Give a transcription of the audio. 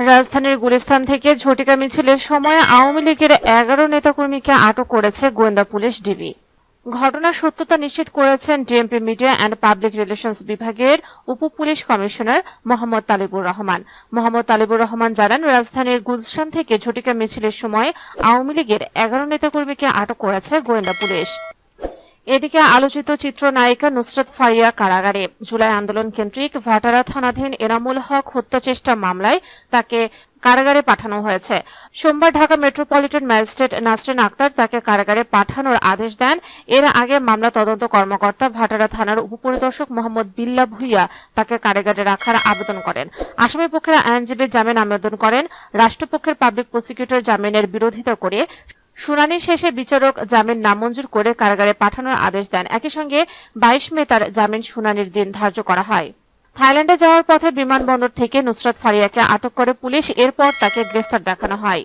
রাজধানীর গুলিস্তান থেকে ঝটিকা মিছিলের সময় আওয়ামী লীগের 11 নেতাকর্মীকে আটক করেছে গোয়েন্দা পুলিশ ডিবি। ঘটনার সত্যতা নিশ্চিত করেছেন DMP media and public relations বিভাগের উপ পুলিশ কমিশনার মোহাম্মদ তালিবুর রহমান। মোহাম্মদ তালিবুর রহমান জানান, রাজধানীর গুলশান থেকে ঝটিকা মিছিলের সময় আওয়ামী লীগের 11 নেতাকর্মীকে আটক করেছে গোয়েন্দা পুলিশ। এদিকে আলোচিত চিত্রনায়িকা নুসরাত ফারিয়া কারাগারে। জুলাই আন্দোলন কেন্দ্রিক ভাটারা থানাধীন এনামুল হক হত্যাচেষ্টা মামলায় তাকে কারাগারে পাঠানো হয়েছে। সোমবার ঢাকা মেট্রোপলিটন ম্যাজিস্ট্রেট নাসরিন আক্তার তাকে কারাগারে পাঠানোর আদেশ দেন। এর আগে মামলা তদন্ত কর্মকর্তা ভাটারা থানার উপপরিদর্শক মোহাম্মদ বিল্লাহ ভুইয়া তাকে কারাগারে রাখার আবেদন করেন। আসামি পক্ষের আইনজীবী জামিন আবেদন করেন। রাষ্ট্রপক্ষের পাবলিক প্রসিকিউটর জামিনের বিরোধিতা করে শুনানি শেষে বিচারক জামিন নামঞ্জুর করে কারাগারে পাঠানোর আদেশ দেন। একই সঙ্গে 22 মে তার জামিন শুনানির দিন ধার্য করা হয়। থাইল্যান্ডে যাওয়ার পথে বিমানবন্দর থেকে নুসরাত ফারিয়াকে আটক করে পুলিশ। এরপর তাকে গ্রেফতার দেখানো হয়।